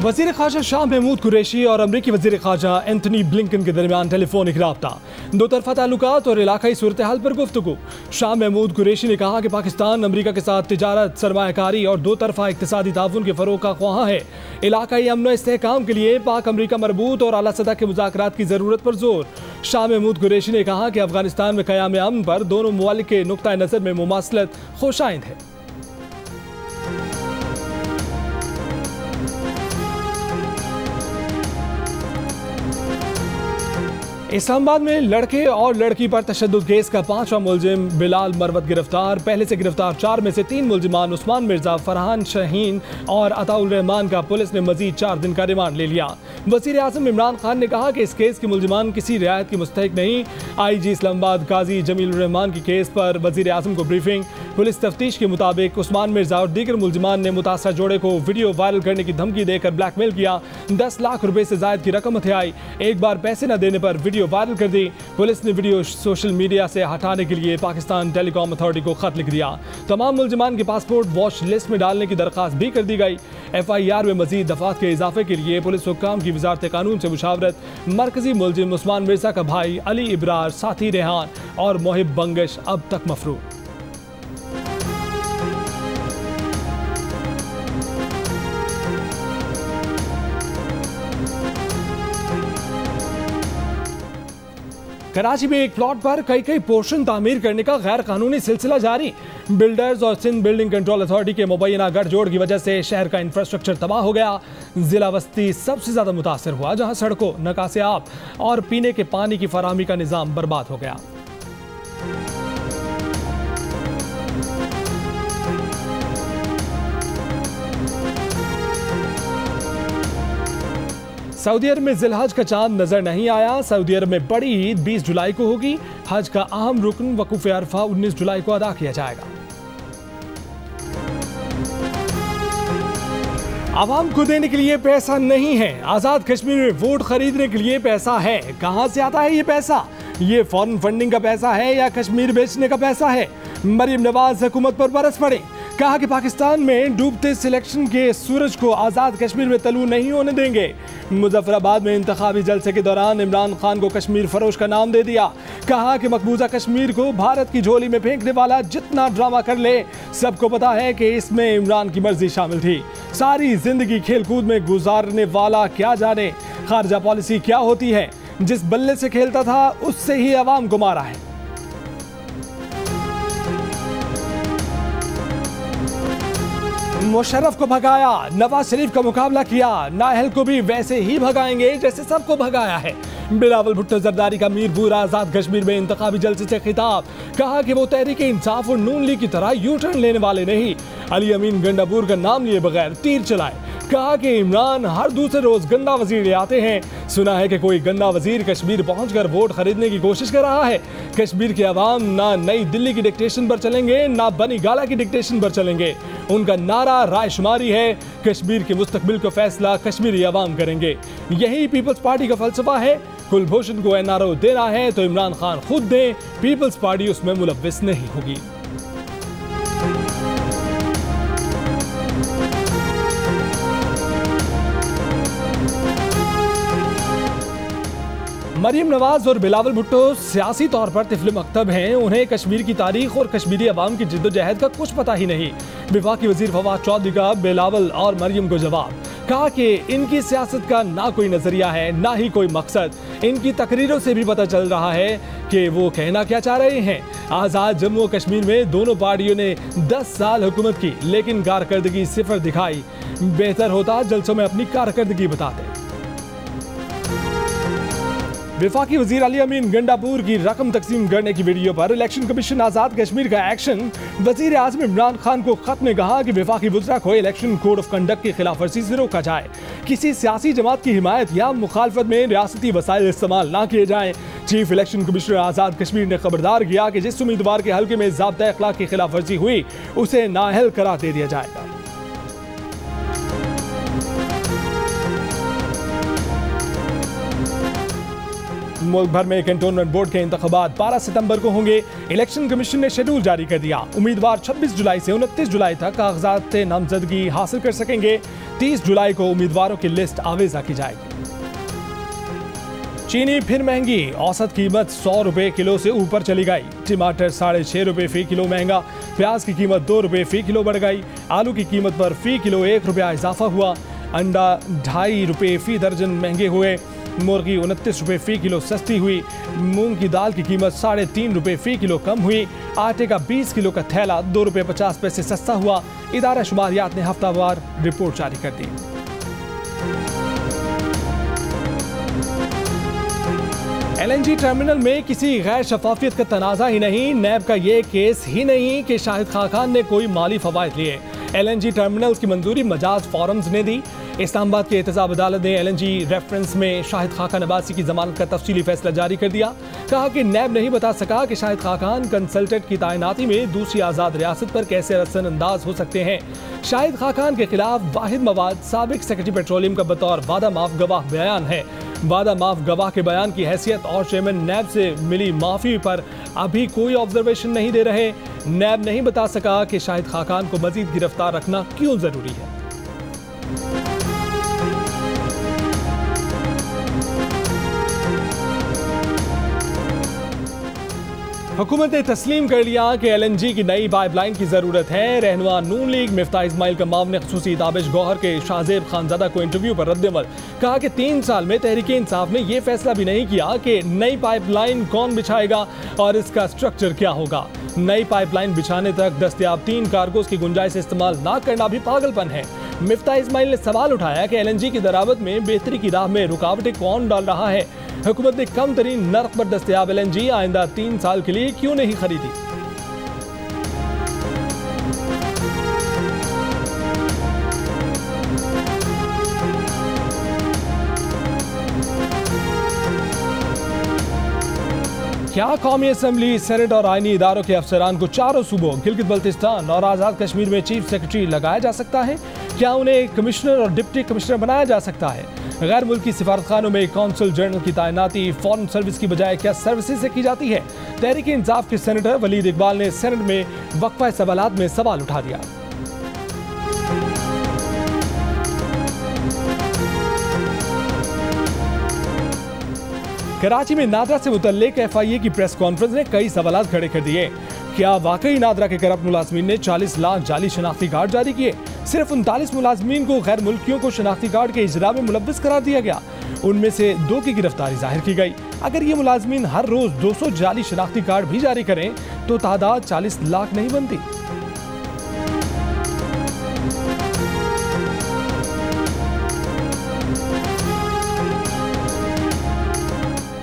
वज़ीर ख़ारजा शाह महमूद कुरैशी और अमरीकी वज़ीर ख़ारजा एंथनी ब्लिंकन के दरमियान टेलीफोनिक रब्ता, दो तरफ़ा ताल्लुकात और इलाक़ाई सूरत हाल पर गुफ्तगू। शाह महमूद कुरैशी ने कहा कि पाकिस्तान अमरीका के साथ तिजारत, सरमायाकारी और दो तरफ़ा इक़्तिसादी ताउन के फ़रोग़ का ख्वाह है। इलाक़ाई अमन व इस्तेहकाम के लिए पाक अमरीका मरबूत और आला सतह के मुज़ाकरात की ज़रूरत पर जोर। शाह महमूद कुरैशी ने कहा कि अफ़गानिस्तान में क़याम अमन पर दोनों मुमालिक के नुक्ता नज़र में मुमासलत खुशाइंद है। इस्लामाबाद में लड़के और लड़की पर तशद्दुद केस का 5वां मुलजिम बिलाल मरवत गिरफ्तार। पहले से गिरफ्तार 4 में से 3 मुलजिमान उस्मान मिर्जा, फरहान शहीन और अताउल रहमान का पुलिस ने मजीद 4 दिन का रिमांड ले लिया। वज़ीर आज़म इमरान खान ने कहा कि इस केस के मुलजिमान किसी रियायत की मुस्तहिक नहीं। IG इस्लामाबाद काजी जमील रहमान की केस पर वज़ीर आज़म को ब्रीफिंग। पुलिस तफ्तीश के मुताबिक उस्मान मिर्जा और दीगर मुलजिमान ने मुतासरा जोड़े को वीडियो वायरल करने की धमकी देकर ब्लैकमेल किया। 10 लाख रुपए से जायद की रकम हथियाई। एक बार पैसे न देने पर वीडियो वायरल कर दी। पुलिस ने वीडियो सोशल मीडिया से हटाने के लिए पाकिस्तान टेलीकॉम अथॉरिटी को खत लिख दिया। तमाम मुलजिमान के पासपोर्ट वॉच लिस्ट में डालने की दरख्वास्त भी कर दी गई। FIR में मजीद दफात के इजाफे के लिए पुलिस हुक्काम की वजारत कानून से मुशावरत। मरकजी मुलजिम उस्मान मिर्जा का भाई अली इब्रार, साथी रेहान और मोहिब बंगश अब तक मफरूर। कराची में एक प्लॉट पर कई पोर्शन तामीर करने का गैर कानूनी सिलसिला जारी। बिल्डर्स और सिंध बिल्डिंग कंट्रोल अथॉरिटी के मुबैना गठजोड़ की वजह से शहर का इंफ्रास्ट्रक्चर तबाह हो गया। जिला वस्ती सबसे ज्यादा मुतासर हुआ, जहां सड़कों, नकासे आब और पीने के पानी की फराहमी का निजाम बर्बाद हो गया। सऊदी अरब में जिलहज का चांद नजर नहीं आया। सऊदी अरब में बड़ी ईद 20 जुलाई को होगी। हज का अहम रुकन वकूफ अरफा 19 जुलाई को अदा किया जाएगा। आवाम को देने के लिए पैसा नहीं है। आजाद कश्मीर में वोट खरीदने के लिए पैसा है। कहां से आता है ये पैसा? ये फॉरेन फंडिंग का पैसा है या कश्मीर बेचने का पैसा है? मरियम नवाज हुकूमत पर बरस पड़े। कहा कि पाकिस्तान में डूबते सिलेक्शन के सूरज को आज़ाद कश्मीर में तलू नहीं होने देंगे। मुजफ्फराबाद में इंतखाबी जलसे के दौरान इमरान खान को कश्मीर फरोश का नाम दे दिया। कहा कि मकबूजा कश्मीर को भारत की झोली में फेंकने वाला जितना ड्रामा कर ले, सबको पता है कि इसमें इमरान की मर्जी शामिल थी। सारी जिंदगी खेलकूद में गुजारने वाला क्या जाने खारजा पॉलिसी क्या होती है। जिस बल्ले से खेलता था उससे ही अवाम को मारा है। मुशर्रफ को भगाया, नवाज शरीफ का मुकाबला किया, नाहल को भी वैसे ही भगाएंगे जैसे सबको भगाया है। बिलावल भुट्टो जरदारी का मीरपुर आजाद कश्मीर में इंतखाबी जलसे से खिताब। कहा कि वो तहरीक इंसाफ और नून लीग की तरह यू टर्न लेने वाले नहीं। अली अमीन गंडापुर का नाम लिए बगैर तीर चलाए। कहा कि इमरान हर दूसरे रोज गंदा वजीर ले आते हैं। सुना है कि कोई गंदा वजीर कश्मीर पहुंचकर वोट खरीदने की कोशिश कर रहा है। कश्मीर के अवाम ना नई दिल्ली की डिक्टेशन पर चलेंगे, ना बनी गाला की डिक्टेशन पर चलेंगे। उनका नारा रायशुमारी है। कश्मीर के मुस्तकबिल को फैसला कश्मीरी अवाम करेंगे। यही पीपल्स पार्टी का फलसफा है। कुलभूषण को NRO देना है तो इमरान खान खुद दें, पीपल्स पार्टी उसमें मुलव्विस नहीं होगी। मरियम नवाज और बिलावल भुट्टो सियासी तौर पर तिफल मकतब हैं। उन्हें कश्मीर की तारीख और कश्मीरी अवाम की जिद्दोजहद का कुछ पता ही नहीं। वफाकी वजीर फवाद चौधरी का बिलावल और मरियम को जवाब। कहा कि इनकी सियासत का ना कोई नजरिया है, ना ही कोई मकसद। इनकी तकरीरों से भी पता चल रहा है कि वो कहना क्या चाह रहे हैं। आज़ाद जम्मू कश्मीर में दोनों पार्टियों ने 10 साल हुकूमत की, लेकिन कारकर्दगी सिफर दिखाई। बेहतर होता जलसों में अपनी कारकर्दगी बताते। वफाकी वजीर अली अमीन गंडापुर की रकम तकसीम करने की वीडियो पर इलेक्शन कमीशन आज़ाद कश्मीर का एक्शन। वजीर आज़म इमरान खान को खत में कहा कि वफाकी वज़रा को इलेक्शन कोड ऑफ कंडक्ट की खिलाफ वर्जी से रोका जाए। किसी सियासी जमात की हिमायत या मुखालफत में रियासती वसाइल इस्तेमाल ना किए जाएं। Chief election commissioner Azad Kashmir ने खबरदार किया कि जिस उम्मीदवार के हल्के में ज़ाब्ता अखलाक की खिलाफ वर्जी हुई उसे नाअहल करार दे दिया जाएगा। मुल्क भर में कैंटोनमेंट बोर्ड के इंतखाबात 12 सितंबर को होंगे। इलेक्शन कमीशन ने शेड्यूल जारी कर दिया। उम्मीदवार 26 जुलाई से 29 जुलाई तक कागजात नामजदगी हासिल कर सकेंगे। 30 जुलाई को उम्मीदवारों की लिस्ट आवेजा की जाएगी। चीनी फिर महंगी, औसत कीमत 100 रुपए किलो से ऊपर चली गई। टमाटर 6.5 रुपए फी किलो महंगा, प्याज की कीमत 2 रुपए फी किलो बढ़ गई। आलू की कीमत पर फी किलो 1 रुपया इजाफा हुआ। अंडा 2.5 रुपए फी दर्जन महंगे हुए। मुर्गी 29 रुपए फी किलो सस्ती हुई। मूंग की दाल की कीमत 3.5 रुपए फी किलो कम हुई। आटे का 20 किलो का थैला 2 रुपए 50 पैसे सस्ता हुआ। इदारा शुमारियात ने हफ्तावार रिपोर्ट जारी कर दी। LNG टर्मिनल में किसी गैर शफाफियत का तनाज़ा ही नहीं। नैब का ये केस ही नहीं कि शाहिद खाकान ने कोई माली फवायद लिए। LNG टर्मिनल्स की मंजूरी मजाज फोरम्स ने दी। इस्लामाबाद की एहतसाब अदालत ने LNG रेफरेंस में शाहिद खाकान अब्बासी की जमानत का तफसीली फैसला जारी कर दिया। कहा कि नैब नहीं बता सका कि शाहिद खाकान कंसल्टेंट की तैनाती में दूसरी आज़ाद रियासत पर कैसे रसन अंदाज हो सकते हैं। शाहिद खाकान के खिलाफ वाहिद मवाद साबिक सेक्रेटरी पेट्रोलियम का बतौर वादा माफ गवाह बयान है। वादा माफ गवाह के बयान की हैसियत और चेयरमैन नैब से मिली माफी पर अभी कोई ऑब्जर्वेशन नहीं दे रहे। नैब नहीं बता सका कि शाहिद खाकान को मजीद गिरफ्तार रखना क्यों जरूरी है। हुकूमत ने तस्लीम कर लिया कि LNG की नई पाइपलाइन की जरूरत है। रहनुमा नून लीग मिफ्ता इस्माइल कमाम ने खसूसी ताबिश गौहर के शाहजेब खानजादा को इंटरव्यू पर रद्द-ए-अमल कहा कि 3 साल में तहरीके इंसाफ ने यह फैसला भी नहीं किया कि नई पाइपलाइन कौन बिछाएगा और इसका स्ट्रक्चर क्या होगा। नई पाइपलाइन बिछाने तक दस्तयाब 3 कार्गोज की गुंजाइश इस्तेमाल ना करना भी पागलपन है। मिफ्ता इस्माइल ने सवाल उठाया कि LNG की दरामद में बेहतरी की राह में रुकावटें कौन डाल रहा है। हुकूमत ने कम तरीन नर्क पर दस्तयाब LNG आइंदा 3 साल के लिए क्यों नहीं खरीदी। क्या कौमी असम्बली, सेनेट और आईनी इदारों के अफसरान को चारों सूबों गिलगित बल्तिस्तान और आज़ाद कश्मीर में चीफ सेक्रेटरी लगाया जा सकता है? क्या उन्हें कमिश्नर और डिप्टी कमिश्नर बनाया जा सकता है? गैर मुल्की सिफारतखानों में कौंसल जनरल की तैनाती फॉरेन सर्विस की बजाय क्या सर्विसेज से की जाती है? तहरीक इंसाफ के सेनेटर वलीद इकबाल ने सेनेट में वक्फा सवालात में सवाल उठा दिया। कराची में नादरा से मुतल्लिक FIA की प्रेस कॉन्फ्रेंस ने कई सवालात खड़े कर दिए। क्या वाकई नादरा के करप्ट मुलाजमीन ने 40 लाख जाली शनाख्ती कार्ड जारी किए? सिर्फ 39 मुलाजमीन को गैर मुल्कियों को शनाख्ती कार्ड के इजरा में मुलव्विस करार दिया गया। उनमें से 2 की गिरफ्तारी जाहिर की गई। अगर ये मुलाजमीन हर रोज 200 जाली शनाख्ती कार्ड भी जारी करें तो तादाद 40 लाख नहीं बनती।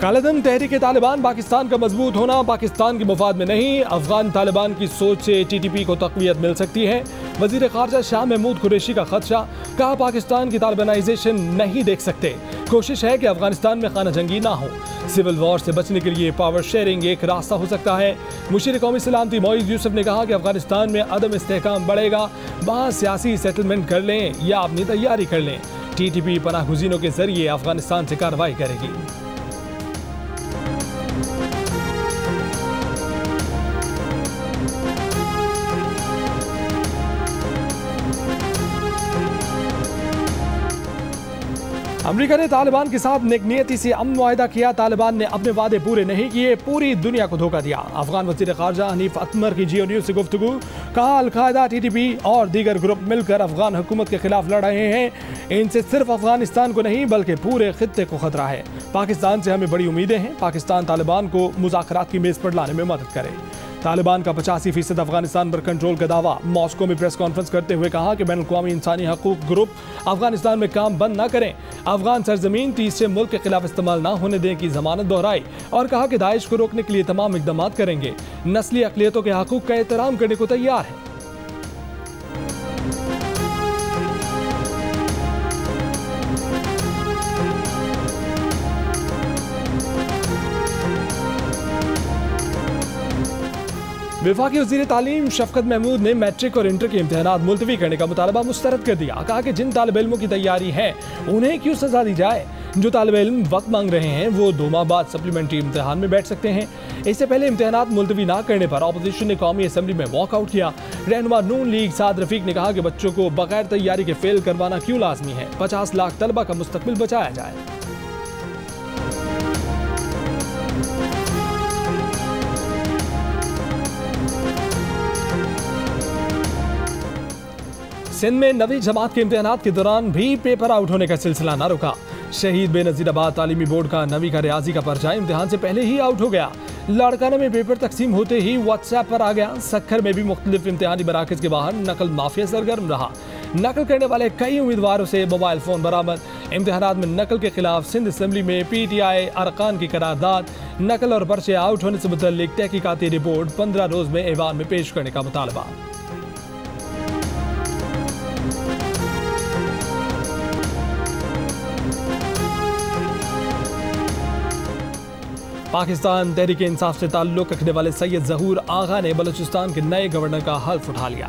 कालेधन तहरीक तालिबान पाकिस्तान का मजबूत होना पाकिस्तान के मुफाद में नहीं, अफगान तालिबान की सोच से TTP को तक़वियत मिल सकती है। वज़ीर ख़ारजा शाह महमूद कुरैशी का खदशा, कहा पाकिस्तान की तालिबानाइजेशन नहीं देख सकते। कोशिश है कि अफगानिस्तान में खाना जंगी ना हो। सिविल वॉर से बचने के लिए पावर शेयरिंग एक रास्ता हो सकता है। मुशीर कौमी सलामती मोइज़ यूसुफ ने कहा कि अफगानिस्तान में अदम इस्तेहकाम बढ़ेगा, वहाँ सियासी सेटलमेंट कर लें या अपनी तैयारी कर लें। TTP पनाह गुज़ीनों के जरिए अफगानिस्तान से कार्रवाई करेगी। अमेरिका ने तालिबान के साथ नेकनियती से अमन मुआहिदा किया। तालिबान ने अपने वादे पूरे नहीं किए, पूरी दुनिया को धोखा दिया। अफगान वज़ीर ख़ारजा हनीफ अतमर की जियो न्यूज़ से गुफ्तगू, कहा अल-कायदा, TTP और दीगर ग्रुप मिलकर अफगान हुकूमत के खिलाफ लड़ रहे हैं। इनसे सिर्फ अफगानिस्तान को नहीं बल्कि पूरे खित्ते को खतरा है। पाकिस्तान से हमें बड़ी उम्मीदें हैं। पाकिस्तान तालिबान को मुज़ाकरात की मेज़ पर लाने में मदद करे। तालिबान का 85% अफगानिस्तान पर कंट्रोल का दावा। मॉस्को में प्रेस कॉन्फ्रेंस करते हुए कहा कि बैनुल-अक़वामी इंसानी हकूक़ ग्रुप अफगानिस्तान में काम बंद न करें। अफगान सरजमीन तीसरे मुल्क के खिलाफ इस्तेमाल न होने देने की जमानत दोहराई और कहा कि दाइश को रोकने के लिए तमाम इक़दाम करेंगे। नस्ली अक़लियतों के हकूक़ का एहतराम करने को तैयार है। वफाकी वज़ीर तालीम शफकत महमूद ने मैट्रिक और इंटर के इम्तिहानात मुलतवी करने का मुतालबा मुस्तरद कर दिया। कहा कि जिन तालिब इल्मों की तैयारी है उन्हें क्यों सजा दी जाए। जो तालिब इल्म वक्त मांग रहे हैं वो 2 माह बाद सप्लीमेंट्री इम्तिहान में बैठ सकते हैं। इससे पहले इम्तिहानात मुलतवी ना करने पर अपोजिशन ने कौमी असम्बली में वॉकआउट किया। रहनुमा नून लीग साद रफीक ने कहा कि बच्चों को बगैर तैयारी के फेल करवाना क्यों लाजमी है। 50 लाख तलबा का मुस्तकबिल बचाया जाए। सिंध में 9वीं जमात के इम्तिहानात के दौरान भी पेपर आउट होने का सिलसिला न रुका। शहीद बेनजीराबाद तालीमी बोर्ड का 9वीं का रियाजी का पर्चा इम्तिहान से पहले ही आउट हो गया। लाड़काना में पेपर तकसीम होते ही व्हाट्सएप पर आ गया। सखर में भी मुख्तलिफ इम्तिहानी मराकज के बाहर नकल माफिया सरगर्म रहा। नकल करने वाले कई उम्मीदवारों से मोबाइल फोन बरामद। इम्तिहानात में नकल के खिलाफ सिंध असम्बली में PTI अरकान की करारदाद। नकल और पर्चे आउट होने से मुतल्लिक तहकीकाती रिपोर्ट 15 रोज में ऐवान में पेश करने का मुतालबा। पाकिस्तान तहरीक इंसाफ से ताल्लुक रखने वाले सैयद जहूर आगा ने बलूचिस्तान के नए गवर्नर का हल्फ उठा लिया।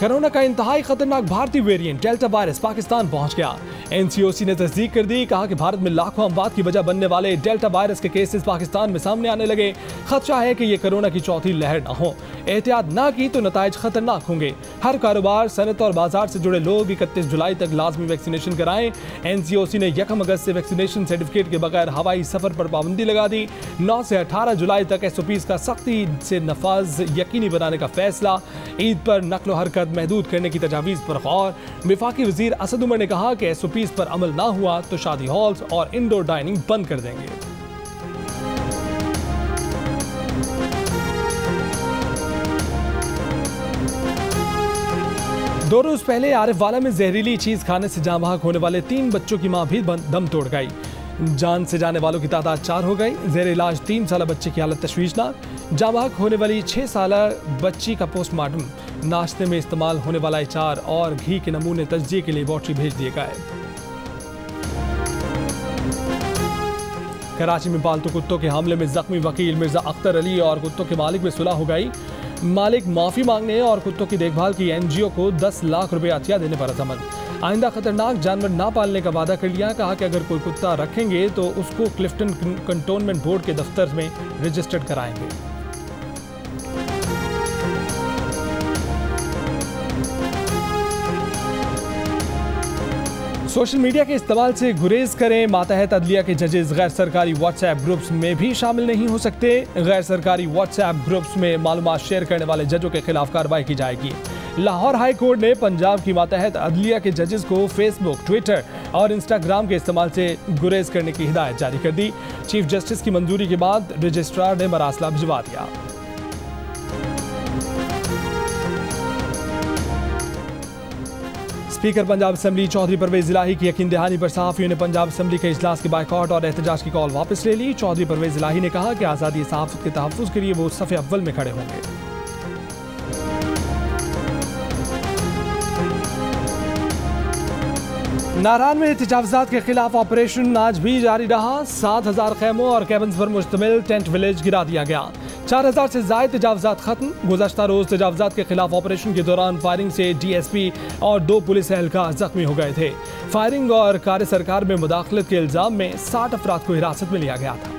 कोरोना का इंतहाई खतरनाक भारतीय वेरिएंट डेल्टा वायरस पाकिस्तान पहुंच गया। NCOC ने तस्दीक कर दी। कहा कि भारत में लाखों अमवात की वजह बनने वाले डेल्टा वायरस के केसेस पाकिस्तान में सामने आने लगे। खदशा है कि यह कोरोना की चौथी लहर न हो। एहतियात ना की तो नताइज खतरनाक होंगे। हर कारोबार, सनत और बाजार से जुड़े लोग 31 जुलाई तक लाजमी वैक्सीनेशन कराएं। NCOC ने 1 अगस्त से वैक्सीनेशन सर्टिफिकेट के बगैर हवाई सफर पर पाबंदी लगा दी। 9 से 18 जुलाई तक SOPs का सख्ती से नफाज यकीनी बनाने का फैसला। ईद पर नकलो हरकत महदूद करने की तजावीज़ पर गौर। वफाकी वज़ीर असद उमर ने कहा कि SOPs पर अमल ना हुआ तो शादी हॉल्स और इंडोर डाइनिंग बंद कर देंगे। दो रोज पहले आरिफवाला में जहरीली चीज खाने से जाँ बहक होने वाले 3 बच्चों की मां भी दम तोड़ गई। जान से जाने वालों की तादाद 4 हो गई। जेर इलाज 3 साल बच्चे की हालत तशवीशनाक। जाँ बहक होने वाली 6 साल बच्ची का पोस्टमार्टम। नाश्ते में इस्तेमाल होने वाला अचार और घी के नमूने तजजिए के लिए लेबॉर्ट्री भेज दिए गए। कराची में पालतू कुत्तों के हमले में जख्मी वकील मिर्जा अख्तर अली और कुत्तों के मालिक में सुलह हो गई। मालिक माफी मांगने और कुत्तों की देखभाल की NGO को 10 लाख रुपए अतिया देने पर अजमत। आइंदा खतरनाक जानवर ना पालने का वादा कर लिया। कहा कि अगर कोई कुत्ता रखेंगे तो उसको क्लिफ्टन कंटोनमेंट बोर्ड के दफ्तर में रजिस्टर्ड कराएंगे। सोशल मीडिया के इस्तेमाल से गुरेज करें। मातहत अदलिया के जजेस गैर सरकारी व्हाट्सएप ग्रुप्स में भी शामिल नहीं हो सकते। गैर सरकारी व्हाट्सएप ग्रुप्स में मालूमात शेयर करने वाले जजों के खिलाफ कार्रवाई की जाएगी। लाहौर हाई कोर्ट ने पंजाब की मातहत अदलिया के जजेस को फेसबुक, ट्विटर और इंस्टाग्राम के इस्तेमाल से गुरेज करने की हिदायत जारी कर दी। चीफ जस्टिस की मंजूरी के बाद रजिस्ट्रार ने मरासला भिजवा दिया। स्पीकर पंजाब असम्बली चौधरी परवेज इलाही की यकीन दहानी पर सहाफ़ियों ने पंजाब असम्बली के इजलास के बायकॉट और एहतजाज की कॉल वापस ले ली। चौधरी परवेज इलाही ने कहा कि आज़ादी सहाफ़त के तहफ़्फ़ुज़ के लिए वो सफ़े अव्वल में खड़े होंगे। नारान में तजावुज़ात के खिलाफ ऑपरेशन आज भी जारी रहा। 7000 खैमों और कैबन्स पर मुश्तमिल टेंट विलेज गिरा दिया गया। 4000 से ज़ायद तजावुज़ात खत्म। गुज़श्ता रोज़ तजावुज़ात के खिलाफ ऑपरेशन के दौरान फायरिंग से DSP और 2 पुलिस एहलकार जख्मी हो गए थे। फायरिंग और कार्य सरकार में मुदाखलत के इल्ज़ाम में 60 अफराद को हिरासत में लिया गया था।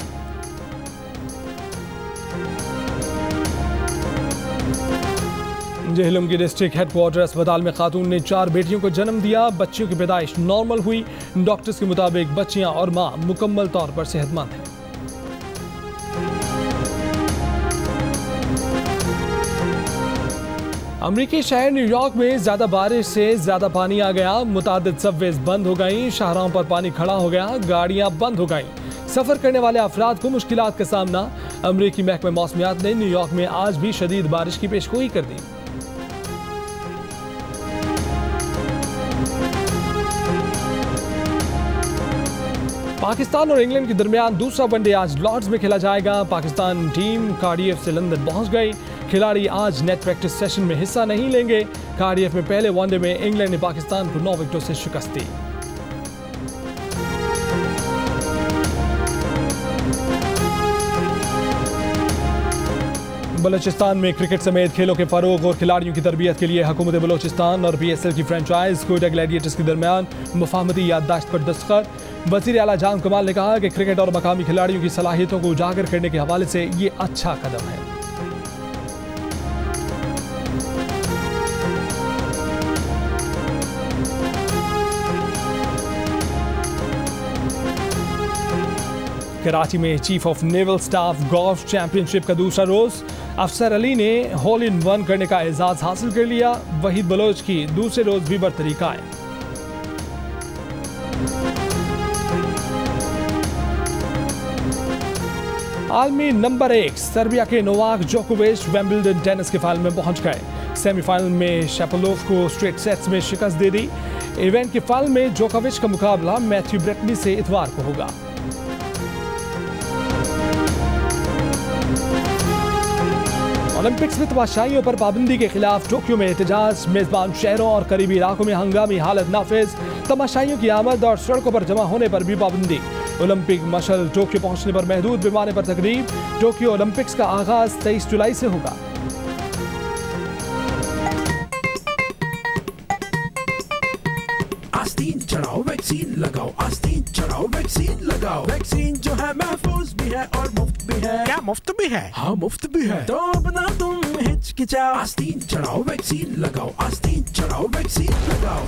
जेहलम की डिस्ट्रिक्ट हेडक्वार्टर अस्पताल में खातून ने 4 बेटियों को जन्म दिया। बच्चियों की पैदाइश नॉर्मल हुई। डॉक्टर्स के मुताबिक बच्चियां और मां मुकम्मल तौर पर सेहतमंद हैं। अमरीकी शहर न्यूयॉर्क में ज्यादा बारिश से ज्यादा पानी आ गया। मुतादिद सबवेज बंद हो गई। शाहराहों पर पानी खड़ा हो गया। गाड़ियां बंद हो गईं। सफर करने वाले अफराद को मुश्किलात का सामना। अमरीकी महकमा मौसमियात ने न्यूयॉर्क में आज भी शदीद बारिश की पेशगोई कर दी। पाकिस्तान और इंग्लैंड के दरमियान दूसरा वनडे आज लॉर्ड्स में खेला जाएगा। पाकिस्तान टीम कार्डियफ से लंदन पहुंच गई। खिलाड़ी आज नेट प्रैक्टिस सेशन में हिस्सा नहीं लेंगे। कार्डियफ में पहले वनडे में इंग्लैंड ने पाकिस्तान को 9 विकेटों से शिकस्त दी। बलूचिस्तान में क्रिकेट समेत खेलों के फरोग और खिलाड़ियों की तरबियत के लिए हुकूमत बलूचिस्तान और PSL की फ्रेंचाइज कोयटा ग्लैडिएटर्स के दरमियान मुफाहमती याददाश्त पर दस्तखत। वज़ीर आला जाम कमाल ने कहा कि क्रिकेट और मकामी खिलाड़ियों की सलाहियतों को उजागर करने के हवाले से ये अच्छा कदम है। कराची में chief of naval staff golf championship का दूसरा रोज अफसर अली ने होल इन वन करने का एजाज हासिल कर लिया। वहीद बलोच की दूसरे रोज भी बरतरी कायम। आलमी नंबर 1 सर्बिया के नोवाक जोकोविच विंबलडन टेनिस के फाइनल में पहुंच गए। सेमीफाइनल में शेपोलोव को स्ट्रेट सेट्स में शिकस्त दे दी। इवेंट के फाइनल में जोकोविच का मुकाबला मैथ्यू ब्रेटनी से इतवार को होगा। ओलंपिक्स में तमाशाइयों पर पाबंदी के खिलाफ टोक्यो में एहतजाज। मेजबान शहरों और करीबी इलाकों में हंगामी हालत नाफिज। तमाशाइयों की आमद और सड़कों पर जमा होने पर भी पाबंदी। ओलंपिक मशल टोक्यो पहुंचने पर महदूद पैमाने पर तकरीब। टोक्यो ओलंपिक्स का आगाज 23 जुलाई से होगा। आस्तीन चढ़ाओ वैक्सीन लगाओ, आस्तीन चढ़ाओ वैक्सीन लगाओ। वैक्सीन जो है महफूज भी है और मुफ्त भी है। क्या मुफ्त भी है? हाँ मुफ्त भी है। तो अब ना तुम हिचकिचाओ, आस्तीन चढ़ाओ वैक्सीन लगाओ, आस्तीन चढ़ाओ वैक्सीन लगाओ।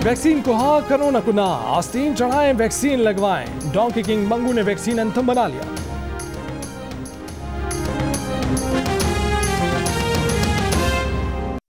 वैक्सीन को हाँ, कोरोना को ना। आस्तीन चढ़ाएं, वैक्सीन लगवाएं। डोंकी किंग मंगू ने वैक्सीन एंथम बना लिया।